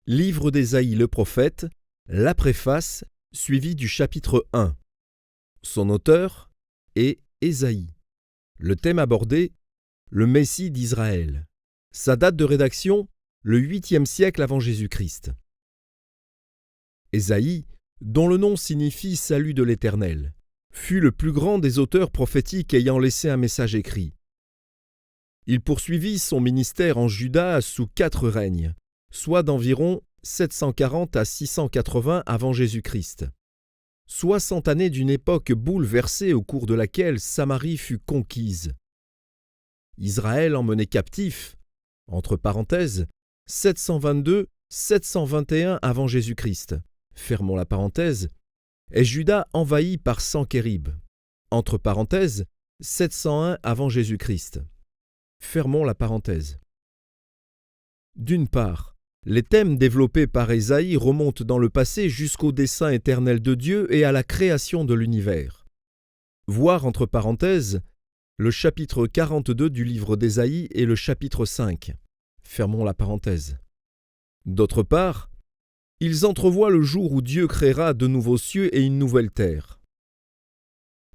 Livre d'Ésaïe le prophète, la préface, suivie du chapitre 1. Son auteur est Ésaïe. Le thème abordé, le Messie d'Israël. Sa date de rédaction, le 8e siècle avant Jésus-Christ. Ésaïe, dont le nom signifie « salut de l'Éternel », fut le plus grand des auteurs prophétiques ayant laissé un message écrit. Il poursuivit son ministère en Juda sous 4 règnes, soit d'environ 740 à 680 avant Jésus-Christ. 60 années d'une époque bouleversée au cours de laquelle Samarie fut conquise. Israël emmené captif, entre parenthèses, 722-721 avant Jésus-Christ, fermons la parenthèse, et Juda envahi par Sankérib, entre parenthèses, 701 avant Jésus-Christ. Fermons la parenthèse. D'une part, les thèmes développés par Ésaïe remontent dans le passé jusqu'au dessein éternel de Dieu et à la création de l'univers. Voir entre parenthèses le chapitre 42 du livre d'Ésaïe et le chapitre 5. Fermons la parenthèse. D'autre part, ils entrevoient le jour où Dieu créera de nouveaux cieux et une nouvelle terre.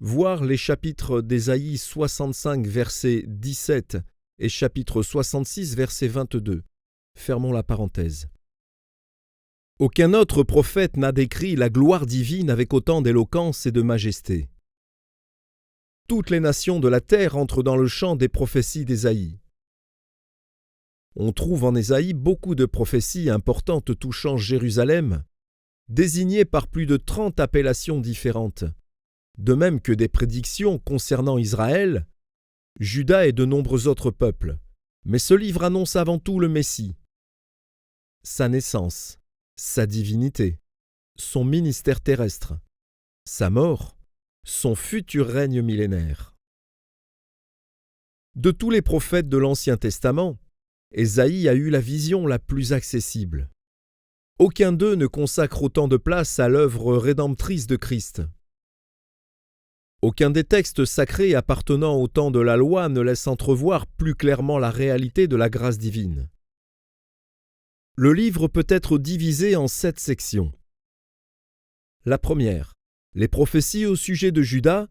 Voir les chapitres d'Ésaïe 65 verset 17 et chapitre 66 verset 22. Fermons la parenthèse. Aucun autre prophète n'a décrit la gloire divine avec autant d'éloquence et de majesté. Toutes les nations de la terre entrent dans le champ des prophéties d'Ésaïe. On trouve en Ésaïe beaucoup de prophéties importantes touchant Jérusalem, désignées par plus de 30 appellations différentes, de même que des prédictions concernant Israël, Juda et de nombreux autres peuples. Mais ce livre annonce avant tout le Messie, sa naissance, sa divinité, son ministère terrestre, sa mort, son futur règne millénaire. De tous les prophètes de l'Ancien Testament, Ésaïe a eu la vision la plus accessible. Aucun d'eux ne consacre autant de place à l'œuvre rédemptrice de Christ. Aucun des textes sacrés appartenant au temps de la loi ne laisse entrevoir plus clairement la réalité de la grâce divine. Le livre peut être divisé en 7 sections. La première, les prophéties au sujet de Juda,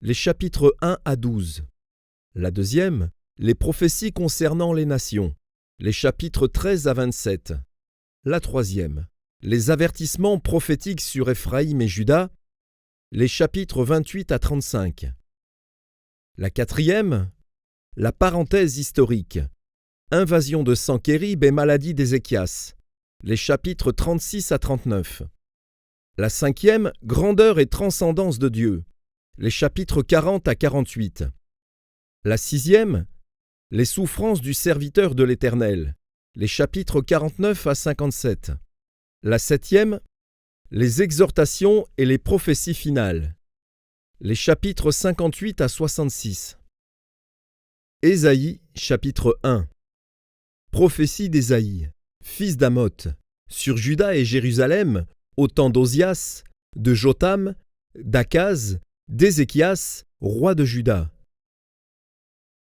les chapitres 1 à 12. La deuxième, les prophéties concernant les nations, les chapitres 13 à 27. La troisième, les avertissements prophétiques sur Éphraïm et Juda, les chapitres 28 à 35. La quatrième, la parenthèse historique, invasion de Sankérib et maladie d'Ézéchias, les chapitres 36 à 39. La cinquième, grandeur et transcendance de Dieu, les chapitres 40 à 48. La sixième, les souffrances du serviteur de l'Éternel, les chapitres 49 à 57. La septième, les exhortations et les prophéties finales, les chapitres 58 à 66. Ésaïe, chapitre 1. Prophétie d'Ésaïe, fils d'Amoth, sur Juda et Jérusalem, au temps d'Ozias, de Jotham, d'Akaz, d'Ézéchias, roi de Juda.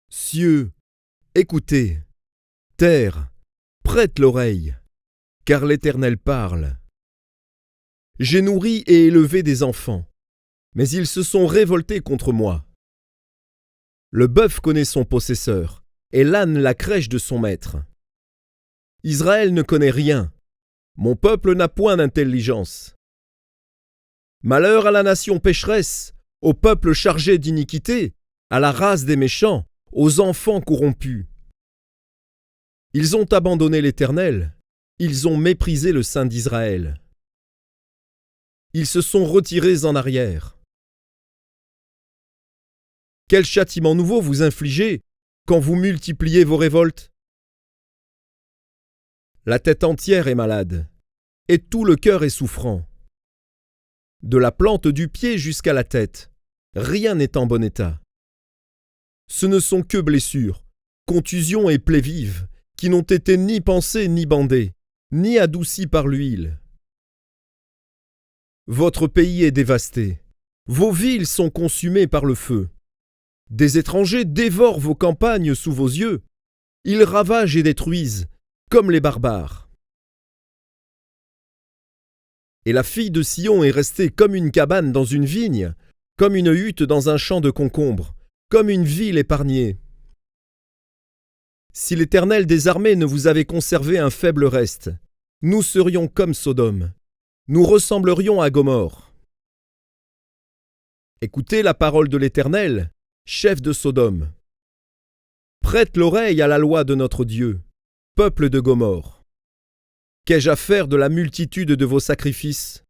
Cieux, écoutez, terre, prête l'oreille, car l'Éternel parle. J'ai nourri et élevé des enfants, mais ils se sont révoltés contre moi. Le bœuf connaît son possesseur, et l'âne la crèche de son maître. Israël ne connaît rien, mon peuple n'a point d'intelligence. Malheur à la nation pécheresse, au peuple chargé d'iniquité, à la race des méchants, aux enfants corrompus. Ils ont abandonné l'Éternel, ils ont méprisé le Saint d'Israël. Ils se sont retirés en arrière. Quel châtiment nouveau vous infligez quand vous multipliez vos révoltes? La tête entière est malade, et tout le cœur est souffrant. De la plante du pied jusqu'à la tête, rien n'est en bon état. Ce ne sont que blessures, contusions et plaies vives, qui n'ont été ni pansées ni bandées, ni adoucies par l'huile. Votre pays est dévasté, vos villes sont consumées par le feu. Des étrangers dévorent vos campagnes sous vos yeux, ils ravagent et détruisent, comme les barbares. et la fille de Sion est restée comme une cabane dans une vigne, comme une hutte dans un champ de concombres, comme une ville épargnée. Si l'Éternel des armées ne vous avait conservé un faible reste, nous serions comme Sodome, nous ressemblerions à Gomorrhe. Écoutez la parole de l'Éternel, chef de Sodome. Prête l'oreille à la loi de notre Dieu, peuple de Gomorrhe. Qu'ai-je à faire de la multitude de vos sacrifices ?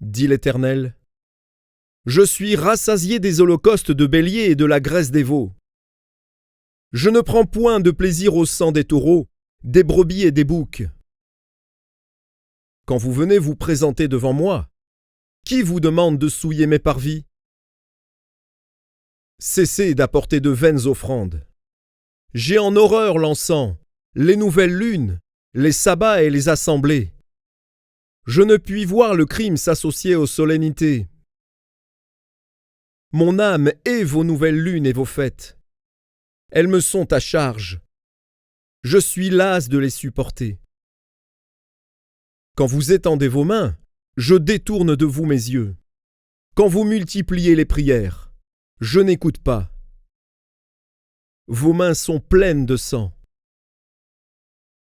Dit l'Éternel. Je suis rassasié des holocaustes de béliers et de la graisse des veaux. Je ne prends point de plaisir au sang des taureaux, des brebis et des boucs. Quand vous venez vous présenter devant moi, qui vous demande de souiller mes parvis ? Cessez d'apporter de vaines offrandes. J'ai en horreur l'encens, les nouvelles lunes, les sabbats et les assemblées. Je ne puis voir le crime s'associer aux solennités. Mon âme hait vos nouvelles lunes et vos fêtes. Elles me sont à charge. Je suis las de les supporter. Quand vous étendez vos mains, je détourne de vous mes yeux. Quand vous multipliez les prières, je n'écoute pas. Vos mains sont pleines de sang.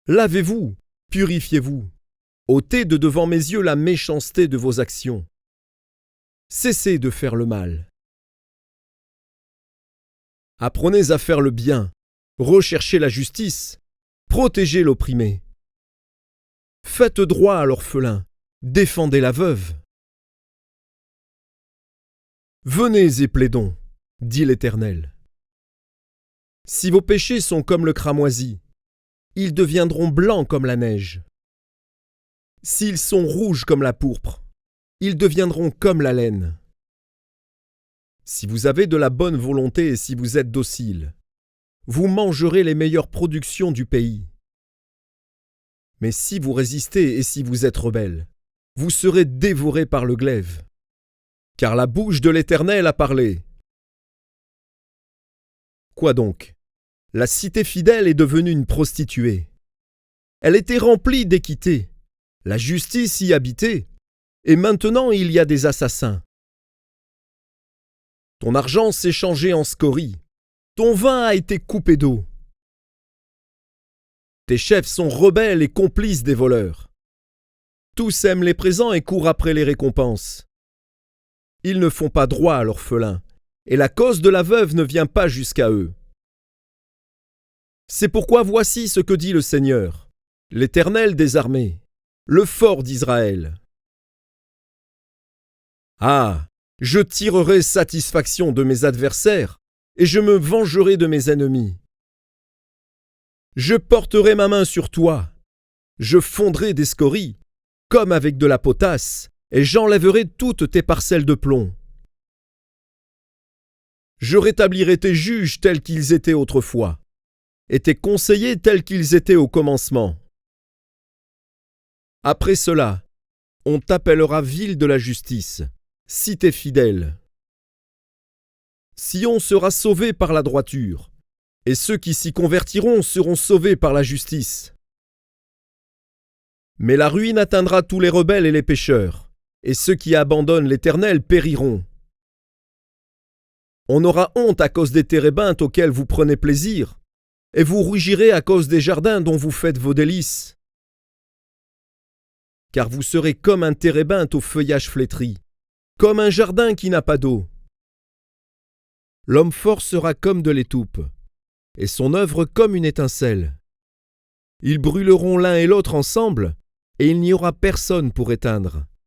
Lavez-vous, purifiez-vous. ôtez de devant mes yeux la méchanceté de vos actions. Cessez de faire le mal. Apprenez à faire le bien, recherchez la justice, protégez l'opprimé. Faites droit à l'orphelin, défendez la veuve. Venez et plaidons, dit l'Éternel. Si vos péchés sont comme le cramoisi, ils deviendront blancs comme la neige. S'ils sont rouges comme la pourpre, ils deviendront comme la laine. Si vous avez de la bonne volonté et si vous êtes docile, vous mangerez les meilleures productions du pays. Mais si vous résistez et si vous êtes rebelles, vous serez dévorés par le glaive. Car la bouche de l'Éternel a parlé. Quoi donc ? La cité fidèle est devenue une prostituée. Elle était remplie d'équité, la justice y habitait, et maintenant il y a des assassins. Ton argent s'est changé en scorie, ton vin a été coupé d'eau. Tes chefs sont rebelles et complices des voleurs. Tous aiment les présents et courent après les récompenses. Ils ne font pas droit à l'orphelin, et la cause de la veuve ne vient pas jusqu'à eux. C'est pourquoi voici ce que dit le Seigneur, l'Éternel des armées, le fort d'Israël. Ah, je tirerai satisfaction de mes adversaires, et je me vengerai de mes ennemis. Je porterai ma main sur toi, je fondrai des scories, comme avec de la potasse, et j'enlèverai toutes tes parcelles de plomb. Je rétablirai tes juges tels qu'ils étaient autrefois, et tes conseillers tels qu'ils étaient au commencement. Après cela, on t'appellera ville de la justice, cité fidèle. Sion sera sauvé par la droiture, et ceux qui s'y convertiront seront sauvés par la justice. Mais la ruine atteindra tous les rebelles et les pécheurs, et ceux qui abandonnent l'Éternel périront. On aura honte à cause des térébintes auxquels vous prenez plaisir, et vous rougirez à cause des jardins dont vous faites vos délices. Car vous serez comme un térébinthe au feuillage flétri, comme un jardin qui n'a pas d'eau. L'homme fort sera comme de l'étoupe, et son œuvre comme une étincelle. Ils brûleront l'un et l'autre ensemble, et il n'y aura personne pour éteindre.